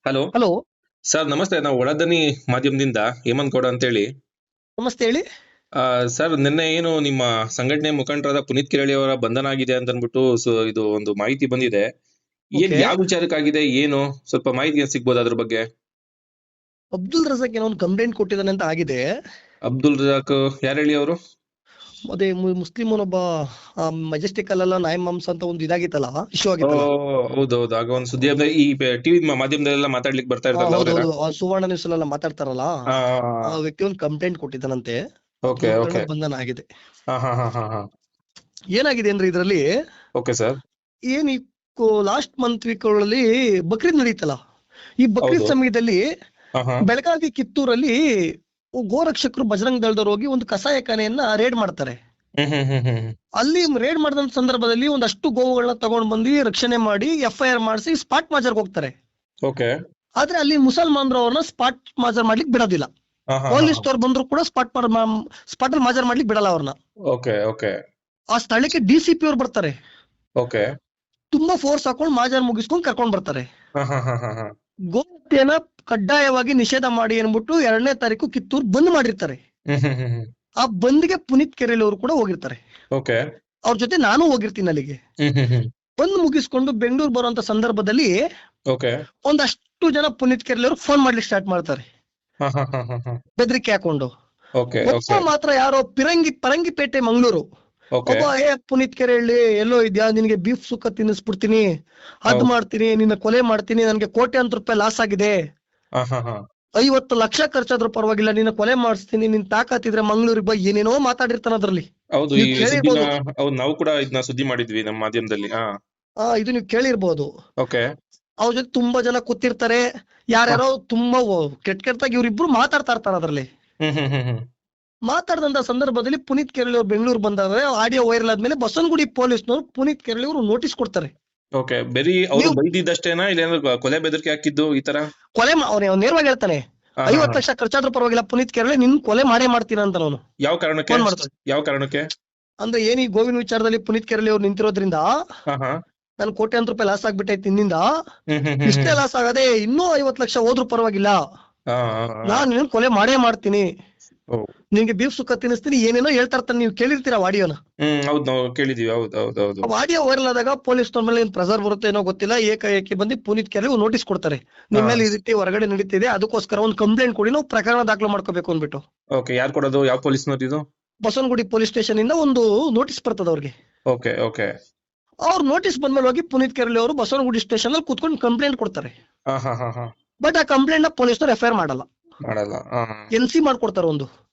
Hello. Hello. Sir ನಮಸ್ತೆ, ನಾವು ಒಳದನಿ ಮಾಧ್ಯಮದಿಂದ ಹೇಮಂತ್ ಗೌಡ ಅಂತೇಳಿ. ನಮಸ್ತೆ, ಹೇಳಿ. ಸರ್ ನಿನ್ನೆ ಏನು ನಿಮ್ಮ ಸಂಘಟನೆ ಮುಖಂಡರಾದ ಪುನೀತ್ ಕಿರಳಿ ಅವರ ಬಂಧನ ಆಗಿದೆ ಅಂತ ಅಂದ್ಬಿಟ್ಟು ಇದು ಒಂದು ಮಾಹಿತಿ ಬಂದಿದೆ. ಏನ್ ಓಕೆ. ಯಾವ ವಿಚಾರಕ್ಕಾಗಿದೆ, ಏನು ಸ್ವಲ್ಪ ಮಾಹಿತಿ ಸಿಗ್ಬೋದು ಅದ್ರ ಬಗ್ಗೆ? ಅಬ್ದುಲ್ ರಜಾಕ್ ಏನೋ ಒಂದು ಕಂಪ್ಲೇಂಟ್ ಕೊಟ್ಟಿದ್ದಾನೆ ಅಂತ ಆಗಿದೆ. ಅಬ್ದುಲ್ ರಜಾಕ್ ಯಾರು ಹೇಳಿ ಅವರು? ಅದೇ ಮುಸ್ಲಿಮನೊಬ್ಬ ಮೆಜೆಸ್ಟಿಕ್ ಅಲ್ಲೆಲ್ಲ ನಾಯಿ ಮಾಂಸ ಅಂತ ಒಂದು ಇದಾಗಿತ್ತಲ್ಲ, ಇಶ್ಯೂ ಓ, ಆಗಿತ್ತಲ್ಲ. ಹೌದೌದು. ಆಗ ಒಂದು ಸುದ್ದಿ ಈ ಟಿವಿ ಮಾಧ್ಯಮದಲ್ಲೆಲ್ಲ ಮಾತಾಡ್ಲಿಕ್ಕೆ ಬರ್ತಾ ಇರ್ತಾರಲ್ಲ ಅವರೇನಾ? ಹೌದೌದು, ಸುವರ್ಣ ನ್ಯೂಸ್ ಅಲ್ಲೆಲ್ಲ ಮಾತಾಡ್ತಾರಲ್ಲ. ಹಾ. ಆ ವ್ಯಕ್ತಿ ಒಂದು ಕಂಪ್ಲೇಂಟ್ ಕೊಟ್ಟಿದ್ದಾನಂತೆ. ಅದ್ರ ಓಕೆ ಮುಖಂಡ ಓಕೆ. ಬಂಧನ ಆಗಿದೆ. ಹಾ ಹಾ ಹಾ ಹಾ ಹಾ. ಏನಾಗಿದೆ ಅಂದ್ರೆ ಇದರಲ್ಲಿ ಓಕೆ ಸರ್. ಏನ್ ಈ ಲಾಸ್ಟ್ ಮಂತ್ ವೀಕ್ ಅಲ್ಲಿ ಬಕ್ರೀದ್ ನಡೀತಲ್ಲ. ಈ ಬಕ್ರೀದ್ ಹೌದು. ಸಮಯದಲ್ಲಿ ಹಾ ಹಾ. ಬೆಳಗಾವಿ ಕಿತ್ತೂರಲ್ಲಿ ಗೋರಕ್ಷಕರು ಬಜರಂಗ್ ದಳದವ್ರು ಹೋಗಿ ಒಂದು ಕಸಾಯಖಾನೆಯನ್ನ ರೇಡ್ ಮಾಡ್ತಾರೆ. ಹ್ಮ್ ಹ್ಮ್ ಹ್ಮ್ ಹ್ಮ್. ಅಲ್ಲಿ ರೇಡ್ ಮಾಡಿದ ಸಂದರ್ಭದಲ್ಲಿ ಒಂದಷ್ಟು ಗೋವುಗಳನ್ನ ತಗೊಂಡ್ ಬಂದು ರಕ್ಷಣೆ ಮಾಡಿ FIR ಮಾಡಿಸಿ ಸ್ಪಾಟ್ ಮಾಜರ್ಗೆ ಹೋಗ್ತಾರೆ. ಓಕೆ. ಆದ್ರೆ ಅಲ್ಲಿ ಮುಸಲ್ಮಾನರು ಅವ್ರನ್ನ ಸ್ಪಾಟ್ ಮಾಜರ್ ಮಾಡ್ಲಿಕ್ಕೆ ಬಿಡೋದಿಲ್ಲ. ಹಾ ಹಾ ಹಾ. ಪೊಲೀಸ್ ಅವ್ರು ಬಂದ್ರು ಕೂಡ ಸ್ಪಾಟ್ ಅಲ್ಲಿ ಮಾಜರ್ ಮಾಡ್ಲಿಕ್ಕೆ ಬಿಡಲ್ಲ ಅವ್ರನ್ನ. ಓಕೆ ಓಕೆ ಆ ಸ್ಥಳಕ್ಕೆ DCP ಅವ್ರು ಬರ್ತಾರೆ. ಓಕೆ. ತುಂಬಾ ಫೋರ್ಸ್ ಹಾಕೊಂಡು ಮಾಜರ್ ಮುಗಿಸ್ಕೊಂಡು ಕರ್ಕೊಂಡ್ ಬರ್ತಾರೆ. ಹಾ ಹಾ ಹಾ ಹಾ ಹಾ. ಗೋಹತ್ಯೆನ ಕಡ್ಡಾಯವಾಗಿ ನಿಷೇಧ ಮಾಡಿ ಅನ್ಬಿಟ್ಟು 2ನೇ ತಾರೀಕು ಕಿತ್ತೂರು ಬಂದ್ ಮಾಡಿರ್ತಾರೆ. ಹ್ಮ್ ಹ್ಮ್ ಹ್ಮ್ ಹ್ಮ್. ಆ ಬಂದ್ಗೆ ಪುನೀತ್ ಕೆರೆಲಿ ಅವರು ಕೂಡ ಹೋಗಿರ್ತಾರೆ. ಓಕೆ. ಅವ್ರ ಜೊತೆ ನಾನು ಹೋಗಿರ್ತೀನಿ ಅಲ್ಲಿಗೆ. ಹ್ಮ್ ಹ್ಮ್ ಹ್ಮ್. ಬಂದ್ ಮುಗಿಸ್ಕೊಂಡು ಬೆಂಗಳೂರು ಬರುವಂತ ಸಂದರ್ಭದಲ್ಲಿ ಓಕೆ. ಒಂದಷ್ಟು ಜನ ಪುನೀತ್ ಕೆರೆಲಿ ಅವರು ಫೋನ್ ಮಾಡ್ಲಿಕ್ಕೆ ಸ್ಟಾರ್ಟ್ ಮಾಡ್ತಾರೆ, ಹಾ ಹಾ ಹಾ ಹಾ ಹಾ. ಬೆದರಿಕೆ ಹಾಕೊಂಡು. ಓಕೆ ಒಬ್ಬ ಓಕೆ ಮಾತ್ರ ಯಾರೋ ಪರಂಗಿಪೇಟೆ ಮಂಗಳೂರು ಓಕೆ. ಒಬ್ಬ, ಪುನೀತ್ ಕೆರೆಹಳ್ಳಿ ಎಲ್ಲೋ ಇದ್ಯಾ, ನಿನಗೆ ಬೀಫ್ ಸುಕ್ಕ ತಿನ್ನಿಸ್ಬಿಡ್ತೀನಿ, ಅದ್ ಹೌದು. ಮಾಡ್ತೀನಿ, ನಿನ್ನ ಕೊಲೆ ಮಾಡ್ತೀನಿ, ನನ್ಗೆ ಕೋಟ್ಯಾಂತರ ರೂಪಾಯಿ ಲಾಸ್ ಆಗಿದೆ, ಹಾ ಹಾ ಹಾ. 50 ಲಕ್ಷ ಖರ್ಚಾದ್ರೂ ಪರವಾಗಿಲ್ಲ, ನಿನ್ನ ಕೊಲೆ ಮಾಡಿಸ್ತೀನಿ, ನಿನ್ ತಾಕತ್ತಿದ್ರೆ ಮಂಗಳೂರಿಗೆ ಬಾ, ಏನೇನೋ ಮಾತಾಡಿರ್ತಾನ ಅದ್ರಲ್ಲಿ. ಹೌದು, ಈ ನೀವು ಸುದ್ದಿನ. ಕೇಳಿರ್ಬೋದು. ಹೌದು, ನಾವು ಕೂಡ ಇದನ್ನ ಸುದ್ದಿ ಮಾಡಿದ್ವಿ ನಮ್ಮ ಮಾಧ್ಯಮದಲ್ಲಿ. ಹಾ. ಇದು ನೀವು ಕೇಳಿರ್ಬೋದು. ಓಕೆ. ಅವ್ರ ಜೊತೆ ತುಂಬಾ ಜನ ಕೂತಿರ್ತಾರೆ. ಯಾರ್ಯಾರೋ ತುಂಬಾ ಕೆಟ್ಟಾಗಿ ಇವ್ರಿಬ್ರು ಮಾತಾಡ್ತಾ ಇರ್ತಾರೆ ಅದ್ರಲ್ಲಿ. ಹ್ಮ್ ಹ್ಮ್ ಹ್ಮ್ ಹ್ಮ್. ಮಾತಾಡಿದಂತ ಸಂದರ್ಭದಲ್ಲಿ ಪುನೀತ್ ಕೆರೆಳಿ ಅವ್ರು ಬೆಂಗಳೂರು ಬಂದಾಗ ಆಡಿಯೋ ವೈರಲ್ ಆದ್ಮೇಲೆ ಬಸವನಗುಡಿ ಪೊಲೀಸ್ನವರು ಪುನೀತ್ ಕೆರೆಳಿ ಅವರು ನೋಟಿಸ್ ಕೊಡ್ತಾರೆ. ಓಕೆ, ಬರೀ ಅವ್ರು ನೀವು ಬೈದಿದ್ದಷ್ಟೇನಾ, ಇಲ್ಲ ಕೊಲೆ ಬೆದರಿಕೆ ಹಾಕಿದ್ದು ಈ ತರ? ಅವ್ನು ನೇರವಾಗಿ ಹೇಳ್ತಾನೆ, ಹಾ ಹಾ 50 ಹಾ. ಲಕ್ಷ ಖರ್ಚಾದ್ರೂ ಪರವಾಗಿಲ್ಲ ಪುನೀತ್ ಕೆರೆಳಿ ನಿನ್ ಕೊಲೆ ಮಾಡೇ ಮಾಡ್ತೀನ ಅಂತ ಅವನು ಯಾವ ಕಾರಣಕ್ಕೆ? ಫೋನ್ ಮಾಡ್ತಾನೆ. ಯಾವ ಕಾರಣಕ್ಕೆ? ಅಂದ್ರೆ ಈ ಗೋವಿನ ವಿಚಾರದಲ್ಲಿ ಪುನೀತ್ ಕೆರೆಳಿ ಅವ್ರು ನಿಂತಿರೋದ್ರಿಂದ ಹಾ ಹಾ. ನನ್ ಕೋಟ್ಯಾಂತರ ರೂಪಾಯಿ ಲಾಸ್ ಆಗ್ಬಿಟ್ಟೈತಿ ನಿನ್ನಿಂದ. ಹ್ಮ್ ಹ್ಮ್ ಹ್ಮ್ ಇಷ್ಟೇ ಹ್ಮ್. ಲಾಸ್ ಆಗದೆ ಇನ್ನೂ 50 ಲಕ್ಷ ಹೋದ್ರೂ ಪರವಾಗಿಲ್ಲ, ಹಾ ಹಾ ಹಾ. ನಾನ್ ನಿನ್ ಕೊಲೆ ಮಾಡೇ ಮಾಡ್ತೀನಿ, ಓ. ನಿನ್ಗೆ ಬೀಫ್ ಸುಕ್ಕ ತಿನ್ನಿಸ್ತೀನಿ, ಏನೇನೋ ಹೇಳ್ತಾ ಇರ್ತಾನೆ. ನೀವು ಕೇಳಿರ್ತೀರ ಆಡಿಯೋನ. ಹೌದು, ನಾವು ಕೇಳಿದೀವಿ. ಹೌದು ಹೌದು ಹೌದು. ಆಡಿಯೋ ವೈರಲ್ ಆದಾಗ ಪೊಲೀಸ್ ಮೇಲೆ ಏನ್ ಪ್ರೆಸರ್ ಬರುತ್ತೆ ಏನೋ ಗೊತ್ತಿಲ್ಲ, ಏಕಾಏಕಿ ಬಂದು ಪುನೀತ್ ಕೆರೆಳಿ ನೋಟಿಸ್ ಕೊಡ್ತಾರೆ. ಹಾ. ನಿಮ್ ಮೇಲೆ ಈ ರೀತಿ ಹೊರಗಡೆ ನಡೀತಿದೆ, ಅದಕ್ಕೋಸ್ಕರ ಒಂದು ಕಂಪ್ಲೇಂಟ್ ಕೊಡಿ, ನಾವು ಪ್ರಕರಣ ದಾಖಲು ಮಾಡ್ಕೋಬೇಕು ಅಂದ್ಬಿಟ್ಟು ಓಕೆ, ಯಾರು ಕೊಡೋದು? ಯಾವ ಪೊಲೀಸ್ನವ್ರು ಇದು? ಬಸವನಗುಡಿ ಪೊಲೀಸ್ ಸ್ಟೇಷನ್ ಇಂದ ಒಂದು ನೋಟಿಸ್ ಬರ್ತದೆ ಅವ್ರಿಗೆ. Okay okay. ಅವ್ರ ನೋಟಿಸ್ ಬಂದ್ಮೇಲೆ ಹೋಗಿ ಪುನೀತ್ ಕೆರೆಳಿ ಅವರು ಬಸವನಗುಡಿ ಸ್ಟೇಷನ್ ಅಲ್ಲಿ ಕೂತ್ಕೊಂಡು ಕಂಪ್ಲೇಂಟ್ ಕೊಡ್ತಾರೆ. ಹಾ ಹಾ ಹಾ ಹಾ. ಬಟ್ ಆ ಕಂಪ್ಲೇಂಟ್ ನ ಪೊಲೀಸ್ನವ್ರು FIR ಮಾಡಲ್ಲ. ಮಾಡಲ್ಲ. ಹಾ. NC ಮಾಡ್ಕೊಡ್ತಾರೆ. ಒಂದು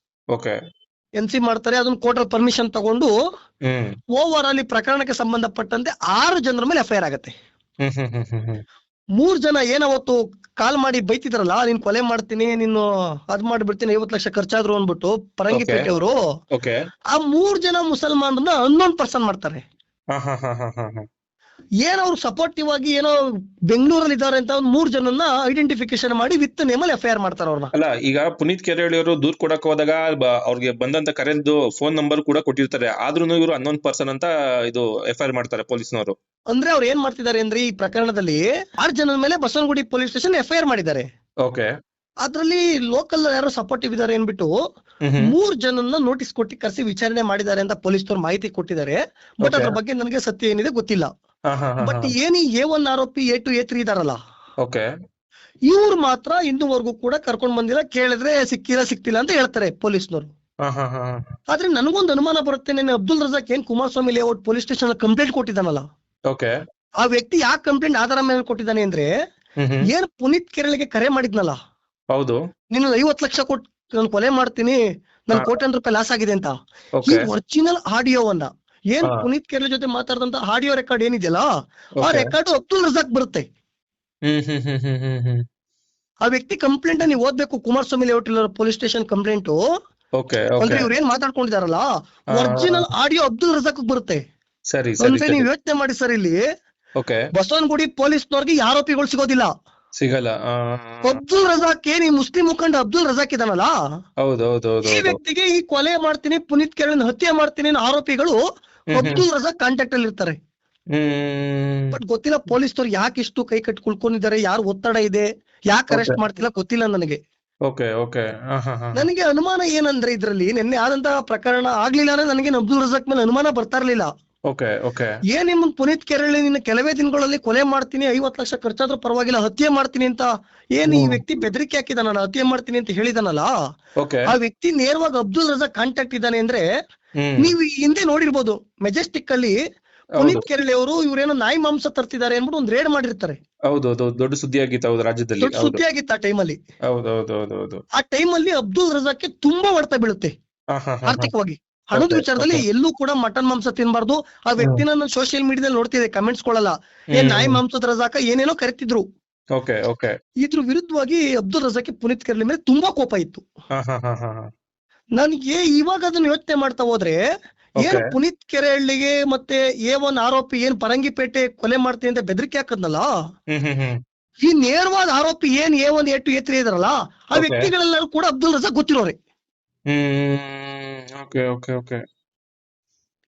ಓಕೆ. NC ಮಾಡ್ತಾರೆ. ಅದನ್ನ ಕೋರ್ಟಲ್ ಪರ್ಮಿಷನ್ ತಗೊಂಡು ಹ್ಮ್ ಓವರ್ ಆಲ್ ಈ ಪ್ರಕರಣಕ್ಕೆ ಸಂಬಂಧಪಟ್ಟಂತೆ 6 ಜನರ ಮೇಲೆ FIR ಆಗತ್ತೆ. ಹ್ಮ್ ಹ್ಮ್ ಹ್ಮ್ ಹ್ಮ್ ಹ್ಮ್. 3 ಜನ ಏನವತ್ತು ಕಾಲ್ ಮಾಡಿ ಬೈತಿದ್ರಲ್ಲ, ನೀನ್ ಕೊಲೆ ಮಾಡ್ತೀನಿ, ನೀನು ಅದ್ ಮಾಡ್ಬಿಡ್ತೀನಿ, 50 ಲಕ್ಷ ಖರ್ಚಾದ್ರು ಅಂದ್ಬಿಟ್ಟು ಪರಂಗಿಪೇಟೆ ಅವರು, ಓಕೆ. ಆ 3 ಜನ ಮುಸಲ್ಮಾನರನ್ನ ಅನ್ನೋನ್ ಪರ್ಸನ್ ಮಾಡ್ತಾರೆ. ಹಾ ಹಾ ಹಾ ಹಾ ಹಾ ಹಾ. ಏನೋ ಅವ್ರು ಸಪೋರ್ಟಿವ್ ಆಗಿ ಏನೋ ಬೆಂಗಳೂರಲ್ಲಿ ಇದಾರೆ ಅಂತ ಒಂದು 3 ಜನನ್ನ ಐಡೆಂಟಿಫಿಕೇಶನ್ ಮಾಡಿ ವಿತ್ ನೇಮಲ್ಲಿ FIR ಮಾಡ್ತಾರೆ ಅವ್ರನ್ನ. ಅಲ್ಲ, ಈಗ ಪುನೀತ್ ಕೆರೆಹಳ್ಳಿ ಅವರು ದೂರ್ ಕೊಡಕ್ ಹೋದಾಗ ಅವ್ರಿಗೆ ಬಂದಂತ ಕರೆದು ಫೋನ್ ನಂಬರ್ ಕೂಡ ಕೊಟ್ಟಿರ್ತಾರೆ, ಆದ್ರೂ ಇವರು ಅನ್ನೋನ್ ಪರ್ಸನ್ ಅಂತ ಇದು FIR ಮಾಡ್ತಾರೆ ಪೊಲೀಸ್ನವರು. ಅಂದ್ರೆ ಅವ್ರು ಏನ್ ಮಾಡ್ತಿದ್ದಾರೆ ಅಂದ್ರೆ ಈ ಪ್ರಕರಣದಲ್ಲಿ 6 ಜನದ ಮೇಲೆ ಬಸವನಗುಡಿ ಪೊಲೀಸ್ ಸ್ಟೇಷನ್ FIR ಮಾಡಿದ್ದಾರೆ. ಓಕೆ. ಅದ್ರಲ್ಲಿ ಲೋಕಲ್ ಯಾರೋ ಸಪೋರ್ಟಿವ್ ಇದಾರೆ ಅನ್ಬಿಟ್ಟು ಹ್ಮ್ ಹ್ಮ್. 3 ಜನನ್ನ ನೋಟಿಸ್ ಕೊಟ್ಟು ಕರೆಸಿ ವಿಚಾರಣೆ ಮಾಡಿದ್ದಾರೆ ಅಂತ ಪೊಲೀಸ್ನವ್ರು ಮಾಹಿತಿ ಕೊಟ್ಟಿದ್ದಾರೆ. But Okay. ಅದ್ರ ಬಗ್ಗೆ ನನಗೆ ಸತ್ಯ ಏನಿದೆ ಗೊತ್ತಿಲ್ಲ. ಹಾ ಹಾ ಹಾ ಬಟ್ ಹಾ. ಏನಿ A1 ಆರೋಪಿ A2 A3 ಇದಾರಲ್ಲ, ಓಕೆ. ಇವ್ರು ಮಾತ್ರ ಇನ್ನೂವರೆಗೂ ಕೂಡ ಕರ್ಕೊಂಡ್ ಬಂದಿಲ್ಲ, ಕೇಳಿದ್ರೆ ಸಿಕ್ತಿಲ್ಲ ಅಂತ ಹೇಳ್ತಾರೆ ಪೊಲೀಸ್ನವರು. ಹಾ ಹಾ ಹಾ ಹಾ. ಆದ್ರೆ ನನಗೊಂದು ಅನುಮಾನ ಬರುತ್ತೆ, ನೆನ್ನೆ ಅಬ್ದುಲ್ ರಜಾಕ್ ಏನ್ Kumaraswamy layout police station complaint ಕೊಟ್ಟಿದ್ದಾನಲ್ಲ, ಓಕೆ. ಆ ವ್ಯಕ್ತಿ ಯಾಕೆ ಕಂಪ್ಲೇಂಟ್ ಆಧಾರ ಮೇಲೆ ಕೊಟ್ಟಿದ್ದಾನೆ ಅಂದ್ರೆ, ಹ್ಮ್ ಹ್ಮ್. ಏನ್ ಪುನೀತ್ ಕೆರೆಳಿಗೆ ಕರೆ ಮಾಡಿದ್ನಲ್ಲ, ಹೌದು. ನೀನು 50 ಲಕ್ಷ ಕೊಟ್ಟು ನಾನು ಕೊಲೆ ಮಾಡ್ತೀನಿ, ನನ್ ಹಾ. ಕೋಟ್ಯಾಂತರ ರೂಪಾಯಿ ಲಾಸ್ ಆಗಿದೆ ಅಂತ, ಈ ಓಕೆ. ಒರಿಜಿನಲ್ ಆಡಿಯೋವನ್ನ ಏನ್ ಹಾ. ಪುನೀತ್ ಕೆರೆಳಿ ಜೊತೆ ಮಾತಾಡಿದಂತ ಆಡಿಯೋ ರೆಕಾರ್ಡ್ ಏನಿದೆಯಲ್ಲ, ಆ ಓಕೆ. ರೆಕಾರ್ಡ್ ಅಬ್ದುಲ್ ರಜಾಕ್ ಬರುತ್ತೆ. ಹ್ಮ್ ಹ್ಮ್ ಹ್ಮ್ ಹ್ಮ್ ಹ್ಮ್ ಹ್ಮ್. ಆ ವ್ಯಕ್ತಿ ಕಂಪ್ಲೇಂಟ್ ನೀವು ಓದ್ಬೇಕು, Kumaraswamy layout police station complaint. Okay ಅಂದ್ರೆ ಓಕೆ. ಇವ್ರು ಏನ್ ಮಾತಾಡ್ಕೊಂಡಿದಾರಲ್ಲ, ಹಾ. ಒರಿಜಿನಲ್ ಆಡಿಯೋ ಅಬ್ದುಲ್ ರಜಾಕ್ ಬರುತ್ತೆ. ಸರಿ ಸರಿ ಅಂದ್ರೆ ಸರಿ. ನೀವು ಯೋಚನೆ ಮಾಡಿ ಸರ್, ಇಲ್ಲಿ ಓಕೆ. ಬಸವನಗುಡಿ ಪೊಲೀಸ್ನವ್ರಿಗೆ ಈ ಆರೋಪಿಗಳು ಸಿಗೋದಿಲ್ಲ. ಸಿಗಲ್ಲ. ಅಬ್ದುಲ್ ರಜಾಕ್ ಏನ್ ಈ ಮುಸ್ಲಿಂ ಮುಖಂಡ ಅಬ್ದುಲ್ ರಜಾಕ್ ಇದಾನಲ್ಲ, ಹೌದು ಹೌದು ಹೌದು ಈ ಹೌದು. ವ್ಯಕ್ತಿಗೆ ಈ ಕೊಲೆ ಮಾಡ್ತೀನಿ, ಪುನೀತ್ ಕೆರೆಳಿನ ಹತ್ಯೆ ಮಾಡ್ತೀನಿ ಅನ್ನೋ ಆರೋಪಿಗಳು ಹ್ಮ್ ಹ್ಮ್ ಅಬ್ದುಲ್ ರಜಾಕ್ ಕಾಂಟ್ಯಾಕ್ಟ್ ಅಲ್ಲಿ ಇರ್ತಾರೆ. ಹ್ಮ್. ಬಟ್ ಗೊತ್ತಿಲ್ಲ ಪೊಲೀಸ್ನವ್ರು ಯಾಕೆ ಇಷ್ಟು ಕೈ ಕಟ್ಟಿ ಕುಳ್ಕೊಂಡಿದ್ದಾರೆ, ಯಾರು ಒತ್ತಡ ಇದೆ, ಯಾಕೆ ಓಕೆ ಅರೆಸ್ಟ್ ಮಾಡ್ತಿಲ್ಲ ಗೊತ್ತಿಲ್ಲ ನನಗೆ. ಓಕೆ ಓಕೆ ಹಾ ಹಾ ಹಾ ನನಗೆ ಅನುಮಾನ ಏನಂದ್ರೆ ಇದ್ರಲ್ಲಿ ನಿನ್ನೆ ಆದಂತಹ ಪ್ರಕರಣ ಆಗ್ಲಿಲ್ಲ ಅಂದ್ರೆ ನನಗೆ ಅಬ್ದುಲ್ ರಜಾಕ್ ಮೇಲೆ ಅನುಮಾನ ಬರ್ತಾ ಇರ್ಲಿಲ್ಲ. ಓಕೆ ಓಕೆ ಏನ್ ನಿಮ್ ಪುನೀತ್ ಕೆರಳಿ ನಿನ್ನ ಕೆಲವೇ ದಿನಗಳಲ್ಲಿ ಕೊಲೆ ಮಾಡ್ತೀನಿ, 50 ಲಕ್ಷ ಖರ್ಚಾದ್ರೂ ಪರವಾಗಿಲ್ಲ, ಹತ್ಯೆ ಮಾಡ್ತೀನಿ ಅಂತ ಏನ್ ಈ ವ್ಯಕ್ತಿ ಬೆದರಿಕೆ ಹಾಕಿದಾನಲ್ಲ, ಹತ್ಯೆ ಮಾಡ್ತೀನಿ ಅಂತ ಹೇಳಿದಾನಲ್ಲ, ಓಕೆ ಆ ವ್ಯಕ್ತಿ ನೇರವಾಗಿ ಅಬ್ದುಲ್ ರಜಾಕ್ ಕಾಂಟ್ಯಾಕ್ಟ್ ಇದ್ದಾನೆ ಅಂದ್ರೆ ಹ್ಮ್ ನೀವು ಈ ಹಿಂದೆ ನೋಡಿರ್ಬೋದು ಮೆಜೆಸ್ಟಿಕ್ ಅಲ್ಲಿ ಹೌದು ಪುನೀತ್ ಕೆರಳಿ ಅವರು ಇವ್ರೇನೋ ನಾಯಿ ಮಾಂಸ ತರ್ತಿದ್ದಾರೆ ಅಂದ್ಬಿಟ್ಟು ಒಂದು ರೇಡ್ ಮಾಡಿರ್ತಾರೆ. ಹೌದು ಹೌದು ದೊಡ್ಡ ಸುದ್ದಿ ಆಗಿತ್ತು ಹೌದು ರಾಜ್ಯದಲ್ಲಿ. ದೊಡ್ಡ ಹೌದು ಸುದ್ದಿ ಆಗಿತ್ತು ಆ ಟೈಮಲ್ಲಿ. ಹೌದು ಹೌದು ಹೌದು ಹೌದು ಆ ಟೈಮಲ್ಲಿ ಅಬ್ದುಲ್ ರಜಾಕ್ಗೆ ತುಂಬಾ ಹೊಡೆತ ಬೀಳುತ್ತೆ ಹಾ ಹಾ ಹಾ ಹಾ ಆರ್ಥಿಕವಾಗಿ. ಹಣದ ಓಕೆ ವಿಚಾರದಲ್ಲಿ ಓಕೆ ಎಲ್ಲೂ ಕೂಡ ಮಟನ್ ಮಾಂಸ ತಿನ್ಬಾರ್ದು. ಆ ವ್ಯಕ್ತಿನ ನಾನು ಸೋಷಿಯಲ್ ಮೀಡಿಯಾದಲ್ಲಿ ನೋಡ್ತಿದ್ದೆ, ಕಮೆಂಟ್ಸ್ ಕೊಳ್ಳಲ್ಲ, ಏನ್ ನಾಯಿ ಮಾಂಸದ ರಜಾಕ ಏನೇನೋ ಕರಿತಿದ್ರು. ಓಕೆ ಓಕೆ ಇದ್ರ ವಿರುದ್ಧವಾಗಿ ಅಬ್ದುಲ್ ರಜಾಕ್ ಪುನೀತ್ ಕೆರಳಿ ಮೇಲೆ ತುಂಬಾ ಕೋಪ ಇತ್ತು. ಹಾ ಹಾ ಹಾ ಹಾ ಹಾ ನನಗೆ ಇವಾಗ ಅದನ್ನ ಯೋಚನೆ ಮಾಡ್ತಾ ಹೋದ್ರೆ ಏನು ಓಕೆ ಪುನೀತ್ ಕೆರಳಿಗೆ ಮತ್ತೆ A1 ಆರೋಪಿ ಏನ್ ಪರಂಗಿಪೇಟೆ ಕೊಲೆ ಮಾಡ್ತೀನಿ ಅಂತ ಬೆದರಿಕೆ ಹಾಕದ್ನಲ್ಲ, ಹ್ಮ್ ಈ ನೇರವಾದ ಆರೋಪಿ ಏನ್ A1 A2 A3 ಇದಾರಲ್ಲ ಆ ಓಕೆ ವ್ಯಕ್ತಿಗಳೆಲ್ಲರೂ ಕೂಡ ಅಬ್ದುಲ್ ರಜಾಕ್ ಗೊತ್ತಿರೋರೆ. ಓಕೆ ಓಕೆ ಓಕೆ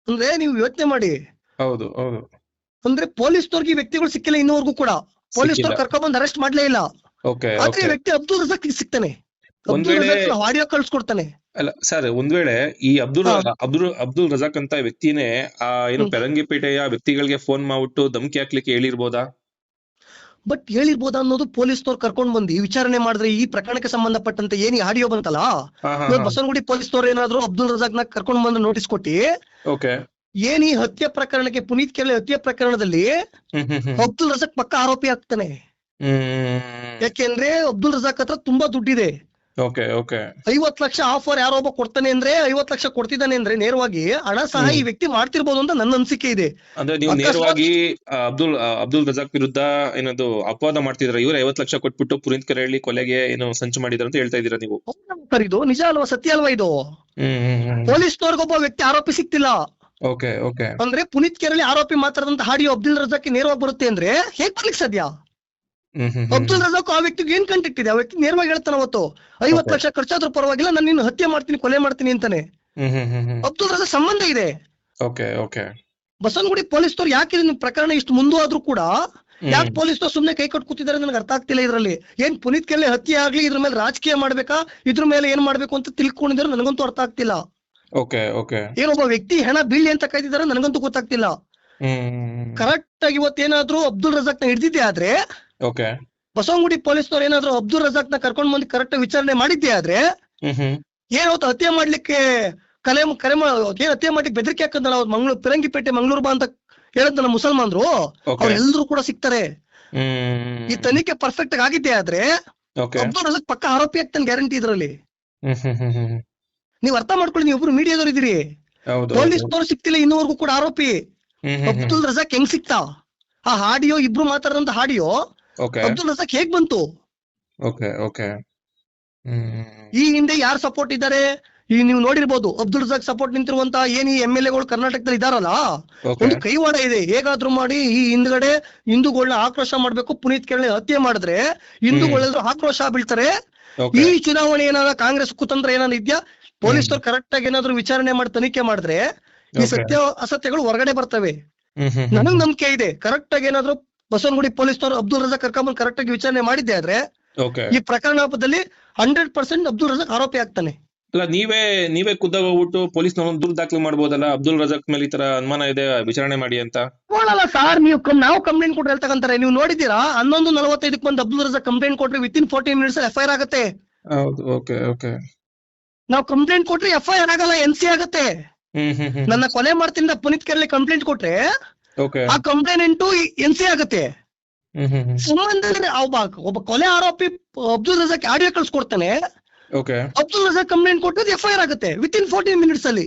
ಅಂದ್ರೆ ನೀವು ಯೋಚನೆ ಮಾಡಿ, ಹೌದು ಹೌದು ಅಂದ್ರೆ ಪೊಲೀಸ್ನವ್ರಿಗೆ ಈ ವ್ಯಕ್ತಿಗಳು ಸಿಕ್ಕಿಲ್ಲ ಇನ್ನೂವರೆಗೂ ಕೂಡ. ಸಿಕ್ಕಿಲ್ಲ. ಪೊಲೀಸ್ನವ್ರು ಕರ್ಕೊಂಡ್ಬಂದು ಅರೆಸ್ಟ್ ಮಾಡ್ಲೇ ಇಲ್ಲ. ಓಕೆ ಆದ್ರೆ ಈ ಓಕೆ ವ್ಯಕ್ತಿ ಅಬ್ದುಲ್ ರಜಾಕ್ ಸಿಗ್ತಾನೆ, ಒಂದ್ ಅಬ್ದುಲ್ ವೇಳೆ ರಜಾಕ್ ಆಡಿಯೋ ಕಳ್ಸ್ಕೊಡ್ತಾನೆ. ಅಲ್ಲ ಸರ್, ಒಂದ್ ವೇಳೆ ಈ ಅಬ್ದುಲ್ ಹಾ ಅಬ್ದುಲ್ ಅಬ್ದುಲ್ ರಜಾಕ್ ಅಂತ ವ್ಯಕ್ತಿನೇ ಏನು ಹ್ಮ್ ಪೆರಂಗಿಪೇಟೆಯ ವ್ಯಕ್ತಿಗಳಿಗೆ ಫೋನ್ ಮಾಡ್ಬಿಟ್ಟು ಧಮಕಿ ಹಾಕ್ಲಿಕ್ಕೆ ಹೇಳಿರ್ಬೋದಾ? ಬಟ್ ಹೇಳಿರ್ಬೋದಾ ಅನ್ನೋದು ಪೊಲೀಸ್ನವ್ರು ಕರ್ಕೊಂಡ್ ಬಂದು ವಿಚಾರಣೆ ಮಾಡಿದ್ರೆ ಈ ಪ್ರಕರಣಕ್ಕೆ ಸಂಬಂಧಪಟ್ಟಂತೆ ಏನ್ ಆಡಿಯೋ ಬಂತಲ್ಲ, ಹಾ ಹಾ ಇವಾಗ ಹಾ ಬಸವನಗುಡಿ ಪೊಲೀಸ್ನವ್ರು ಏನಾದ್ರು ಅಬ್ದುಲ್ ರಜಾಕ್ನ ಕರ್ಕೊಂಡ್ ಬಂದು ನೋಟಿಸ್ ಕೊಟ್ಟಿ ಓಕೆ ಏನ್ ಈ ಹತ್ಯೆ ಪ್ರಕರಣಕ್ಕೆ ಪುನೀತ್ ಕೆರಳಿ ಹತ್ಯೆ ಪ್ರಕರಣದಲ್ಲಿ ಹ್ಮ್ ಅಬ್ದುಲ್ ರಜಾಕ್ ಪಕ್ಕ ಆರೋಪಿ ಆಗ್ತಾನೆ. ಹ್ಮ್ ಯಾಕೆಂದ್ರೆ ಅಬ್ದುಲ್ ರಜಾಕ್ ಹತ್ರ ತುಂಬಾ ದುಡ್ಡಿದೆ. ಓಕೆ ಓಕೆ 50 ಲಕ್ಷ ಆಫರ್ ಯಾರೋ ಒಬ್ಬ ಕೊಡ್ತಾನೆ ಅಂದ್ರೆ 50 ಲಕ್ಷ ಕೊಡ್ತಿದ್ದಾನೆ ಅಂದ್ರೆ ನೇರವಾಗಿ ಹಣ ಸಹ ಈ ವ್ಯಕ್ತಿ ಮಾಡ್ತಿರ್ಬೋದು ಅಂತ ನನ್ನ ಅನಿಸಿಕೆ ಇದೆ. ಅಂದ್ರೆ ನೀವು ಅಕಸ್ಮಾತ್ ನೇರವಾಗಿ ಅಬ್ದುಲ್ ರಜಾಕ್ ವಿರುದ್ಧ ಏನದು ಅಪವಾದ ಮಾಡ್ತಿದ್ರ, ಇವ್ರು 50 ಲಕ್ಷ ಕೊಟ್ಬಿಟ್ಟು ಪುನೀತ್ ಕೆರಳಿ ಕೊಲೆಗೆ ಏನು ಸಂಚು ಮಾಡಿದ್ರು ಅಂತ ಹೇಳ್ತಾ ಇದೀರಾ ನೀವು? ಸರ್ ಇದು ನಿಜ ಅಲ್ವಾ, ಸತ್ಯ ಅಲ್ವಾ ಇದು? ಪೊಲೀಸ್ನವ್ರಿಗೊಬ್ಬ ವ್ಯಕ್ತಿ ಆರೋಪಿ ಸಿಕ್ತಿಲ್ಲ ಓಕೆ ಓಕೆ ಅಂದ್ರೆ ಪುನೀತ್ ಕೆರಳಿ ಆರೋಪಿ ಮಾತಾಡದಂತ ಆಡಿಯೋ ಅಬ್ದುಲ್ ರಜಾಕ್ ನೇರವಾಗಿ ಬರುತ್ತೆ ಅಂದ್ರೆ ಹೇಗ್ ಬರ್ಲಿಕ್ಕೆ ಸಾಧ್ಯ? ಅಬ್ದುಲ್ ರಜಾಕ್ ಆ ವ್ಯಕ್ತಿಗೆ ಏನ್ ಕಂಟೆಕ್ಟ್ ಇದೆ? ಆ ವ್ಯಕ್ತಿ ನೇರವಾಗಿ ಹೇಳ್ತಾನೆ ಅವತ್ತು 50 ಓಕೆ ಲಕ್ಷ ಖರ್ಚಾದ್ರೂ ಪರವಾಗಿಲ್ಲ, ನಾನು ನಿನ್ನ ಹತ್ಯೆ ಮಾಡ್ತೀನಿ, ಕೊಲೆ ಮಾಡ್ತೀನಿ ಅಂತಾನೆ. ಅಬ್ದುಲ್ ರಜಾಕ್ ಸಂಬಂಧ ಇದೆ. ಓಕೆ ಓಕೆ ಬಸವನಗುಡಿ ಪೊಲೀಸ್ನವ್ರು ಯಾಕೆ ಇದನ್ನ ಪ್ರಕರಣ ಇಷ್ಟು ಮುಂದುವಾದ್ರೂ ಕೂಡ ಯಾಕೆ ಪೊಲೀಸ್ನವ್ರು ಸುಮ್ನೆ ಕೈ ಕಟ್ ಕೂತಿದ್ದಾರೆ ನನಗೆ ಅರ್ಥ ಆಗ್ತಿಲ್ಲ. ಇದ್ರಲ್ಲಿ ಏನ್ ಪುನೀತ್ ಕೆರಳಿ ಹತ್ಯೆ ಆಗ್ಲಿ, ಇದ್ರ ಮೇಲೆ ರಾಜಕೀಯ ಮಾಡ್ಬೇಕಾ, ಇದ್ರ ಮೇಲೆ ಏನ್ ಮಾಡ್ಬೇಕು ಅಂತ ತಿಳ್ಕೊಂಡಿದ್ದಾರೆ ನನಗಂತೂ ಅರ್ಥ ಆಗ್ತಿಲ್ಲ. ಓಕೆ ಓಕೆ ಏನೊಬ್ಬ ವ್ಯಕ್ತಿ ಹೆಣ ಬೀಳಿ ಅಂತ ಕಾಯ್ತಿದ್ದಾರೆ ನನಗಂತೂ ಗೊತ್ತಾಗ್ತಿಲ್ಲ. ಕರೆಕ್ಟ್ ಆಗಿ ಇವತ್ತೇನಾದ್ರೂ ಅಬ್ದುಲ್ ರಜಾಕ್ ನ ಹಿಡಿದಿದ್ದೆ ಆದ್ರೆ, ಓಕೆ ಬಸವನಗುಡಿ ಪೊಲೀಸ್ನವ್ರು ಏನಾದ್ರು ಅಬ್ದುಲ್ ರಜಾಕ್ ನ ಕರ್ಕೊಂಡ್ ಬಂದು ಕರೆಕ್ಟ್ ವಿಚಾರಣೆ ಮಾಡಿದ್ದೆ ಆದ್ರೆ ಏನಾವತ್ತು ಹತ್ಯೆ ಮಾಡ್ಲಿಕ್ಕೆ ಕರೆ ಏನ್ ಹತ್ಯೆ ಮಾಡ್ಲಿಕ್ಕೆ ಬೆದರಿಕೆ ಹಾಕಂದಲ್ಲ ಅವ್ರು ಮಂಗಳೂರು ಪಿರಂಗಿಪೇಟೆ ಮಂಗಳೂರು ಬಾ ಅಂತ ಹೇಳದ್ನಲ್ಲ ಮುಸಲ್ಮಾನ್ರು, ಅವ್ರೆಲ್ಲರೂ ಕೂಡ ಸಿಗ್ತಾರೆ. ಈ ತನಿಖೆ ಪರ್ಫೆಕ್ಟ್ ಆಗಿ ಆಗಿದ್ದೆ ಆದ್ರೆ ಅಬ್ದುಲ್ ರಜಾಕ್ ಪಕ್ಕ ಆರೋಪಿ ಆಗ್ತಾನೆ, ಗ್ಯಾರಂಟಿ ಇದ್ರಲ್ಲಿ. ನೀವ್ ಅರ್ಥ ಮಾಡ್ಕೊಳ್ಳಿ, ನೀವು ಒಬ್ರು ಮೀಡಿಯಾದವ್ರು ಇದೀರಿ, ಪೊಲೀಸ್ನವ್ರು ಸಿಕ್ತಿಲ್ಲ ಇನ್ನೂವರೆಗೂ ಕೂಡ ಆರೋಪಿ. ಅಬ್ದುಲ್ ರಜಾಕ್ ಹೆಂಗ್ ಸಿಕ್ತಾ? ಆ ಆಡಿಯೋ ಇಬ್ರು ಮಾತಾಡಂತ ಆಡಿಯೋ ಅಬ್ದುಲ್ ರಜಾಕ್ ಹೇಗ್ ಬಂತು? ಈ ಹಿಂದೆ ಯಾರು ಸಪೋರ್ಟ್ ಇದ್ದಾರೆ ಈ ನೀವು ನೋಡಿರ್ಬೋದು. ಅಬ್ದುಲ್ ರಜಾಕ್ ಸಪೋರ್ಟ್ ನಿಂತಿರುವಂತ ಏನ್ ಈ MLA ಗಳು ಕರ್ನಾಟಕದಲ್ಲಿ ಇದಾರಲ್ಲ, ಒಂದು ಕೈವಾಡ ಇದೆ. ಹೇಗಾದ್ರೂ ಮಾಡಿ ಈ ಹಿಂದ್ಗಡೆ ಹಿಂದೂಗಳನ್ನ ಆಕ್ರೋಶ ಮಾಡ್ಬೇಕು, ಪುನೀತ್ ಕೆರಳಿ ಹತ್ಯೆ ಮಾಡಿದ್ರೆ ಹಿಂದೂಗಳೆಲ್ಲರೂ ಆಕ್ರೋಶ ಬೀಳ್ತಾರೆ. ಈ ಚುನಾವಣೆ ಏನಾದ್ರು ಕಾಂಗ್ರೆಸ್ ಕುತಂತ್ರ ಏನಾದ್ರು ಇದ್ಯಾ, ಪೊಲೀಸರು ಕರೆಕ್ಟ್ ಆಗಿ ಏನಾದ್ರು ವಿಚಾರಣೆ ಮಾಡಿ ತನಿಖೆ ಮಾಡಿದ್ರೆ ಈ ಸತ್ಯ ಅಸತ್ಯಗಳು ಹೊರಗಡೆ ಬರ್ತವೆ. ನನಗ್ ನಂಬಿಕೆ ಇದೆ, ಕರೆಕ್ಟ್ ಆಗಿ ಏನಾದ್ರು ಬಸವನಗುಡಿ ಪೊಲೀಸ್ನವರು ಅಬ್ದುಲ್ ರಜಾಕ್ ಕರ್ಕೊಂಡ್ಬಂದು ಕರೆಕ್ಟ್ ಆಗಿ ವಿಚಾರಣೆ ಮಾಡಿದ್ದೆ ಆದ್ರೆ ಈ ಪ್ರಕರಣದಲ್ಲಿ 100% ಅಬ್ದುಲ್ ರಜಾಕ್ ಆರೋಪಿ ಆಗ್ತಾನೆ. ಅಲ್ಲ, ನೀವೇ ಖುದ್ದಾಗ ಹೋಗ್ಬಿಟ್ಟು ಪೊಲೀಸ್ನವ್ರನ್ನ ದೂರು ದಾಖಲು ಮಾಡ್ಬೋದಲ್ಲ, ಅಬ್ದುಲ್ ರಜಾಕ್ ಮೇಲೆ ಈ ತರ ಅನುಮಾನ ಇದೆ ವಿಚಾರಣೆ ಮಾಡಿ ಅಂತ. ನೋಡಲ್ಲ ಸರ್, ನಾವು ಕಂಪ್ಲೇಂಟ್ ಕೊಟ್ರೆ ಹೇಳ್ತಕ್ಕಂತಾರೆ. ನೀವು ನೋಡಿದ್ದೀರಾ 11:45 ಬಂದು ಅಬ್ದುಲ್ ರಜಾಕ್ ಕಂಪ್ಲೇಂಟ್ ಕೊಟ್ರೆ ವಿತಿನ್ 14 minutes FIR ಆಗುತ್ತೆ. ಹೌದು, ಓಕೆ. ನಾವು ಕಂಪ್ಲೇಂಟ್ ಕೊಟ್ರೆ FIR ಆಗಲ್ಲ, NC ಆಗುತ್ತೆ. ನನ್ನ ಕೊಲೆ ಮಾಡ್ತಿಂದ ಪುನೀತ್ ಕೆರಳಿ ಕಂಪ್ಲೇಂಟ್ ಕೊಟ್ರೆ ಆ ಕಂಪ್ಲೇಂಟ್ NC ಆಗುತ್ತೆ. ಸಂಬಂಧ ಒಬ್ಬ ಕೊಲೆ ಆರೋಪಿ ಅಬ್ದುಲ್ ರಜಾಕ್ ಆಡಿಯೋ ಕಳ್ಸ್ಕೊಡ್ತಾನೆ, ಅಬ್ದುಲ್ ರಜಾಕ್ ಕಂಪ್ಲೇಂಟ್ ಕೊಟ್ಟರೆ FIR ಆಗುತ್ತೆ ವಿತಿನ್ 14 minutes ಅಲ್ಲಿ.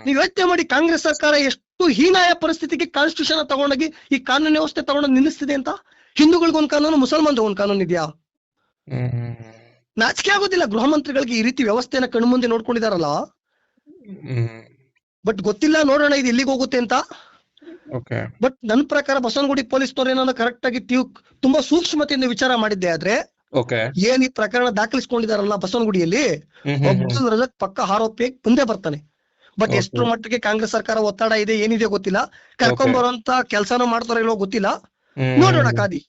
ನೀವು ಯೋಚನೆ ಮಾಡಿ, ಕಾಂಗ್ರೆಸ್ ಸರ್ಕಾರ ಎಷ್ಟು ಹೀನಾಯ ಪರಿಸ್ಥಿತಿಗೆ ಕಾನ್ಸ್ಟಿಟ್ಯೂಷನ್ ತಗೊಂಡೋಗಿ ಈ ಕಾನೂನು ವ್ಯವಸ್ಥೆ ತಗೊಂಡೋಗಿ ನಿಲ್ಲಿಸ್ತಿದೆ ಅಂತ. ಹಿಂದೂಗಳಿಗೊಂದು ಕಾನೂನು, ಮುಸಲ್ಮಾನ್ರಿಗೊಂದು ಕಾನೂನು ಇದೆಯಾ? ನಾಚಿಕೆ ಆಗೋದಿಲ್ಲ ಗೃಹ ಮಂತ್ರಿಗಳಿಗೆ ಈ ರೀತಿ ವ್ಯವಸ್ಥೆನ ಕಣ್ಣು ಮುಂದೆ ನೋಡ್ಕೊಂಡಿದಾರಲ್ಲ. ಬಟ್ ಗೊತ್ತಿಲ್ಲ, ನೋಡೋಣ ಇದು ಎಲ್ಲಿಗೆ ಹೋಗುತ್ತೆ ಅಂತ. ಬಟ್ ನನ್ನ ಪ್ರಕಾರ ಬಸವನಗುಡಿ ಪೊಲೀಸ್ನವ್ರು ಏನಾದ್ರು ಕರೆಕ್ಟ್ ಆಗಿ ತುಂಬಾ ಸೂಕ್ಷ್ಮತೆಯಿಂದ ವಿಚಾರ ಮಾಡಿದ್ದೆ ಆದ್ರೆ ಏನ್ ಈ ಪ್ರಕರಣ ದಾಖಲಿಸಿಕೊಂಡಿದಾರಲ್ಲ ಬಸವನಗುಡಿಯಲ್ಲಿ, ಅಬ್ದುಲ್ ರಜಾಕ್ ಪಕ್ಕ ಆರೋಪಿ ಮುಂದೆ ಬರ್ತಾನೆ. ಬಟ್ ಎಷ್ಟರ ಮಟ್ಟಿಗೆ ಕಾಂಗ್ರೆಸ್ ಸರ್ಕಾರ ಒತ್ತಡ ಇದೆ ಏನಿದೆ ಗೊತ್ತಿಲ್ಲ, ಕರ್ಕೊಂಡ್ ಬರುವಂತ ಕೆಲಸನೂ ಮಾಡ್ತಾರೋ ಇಲ್ವೋ ಗೊತ್ತಿಲ್ಲ, ನೋಡೋಣ ಕಾದಿ.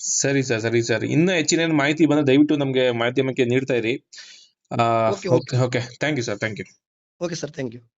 ಸರಿ ಸರ್ ಇನ್ನ ಹೆಚ್ಚಿನ ಮಾಹಿತಿ ಬಂದ್ರೆ ದಯವಿಟ್ಟು ನಮ್ಗೆ ಮಾಧ್ಯಮಕ್ಕೆ ನೀಡ್ತಾ ಇರಿ. Okay, okay thank you sir. Okay sir, thank you.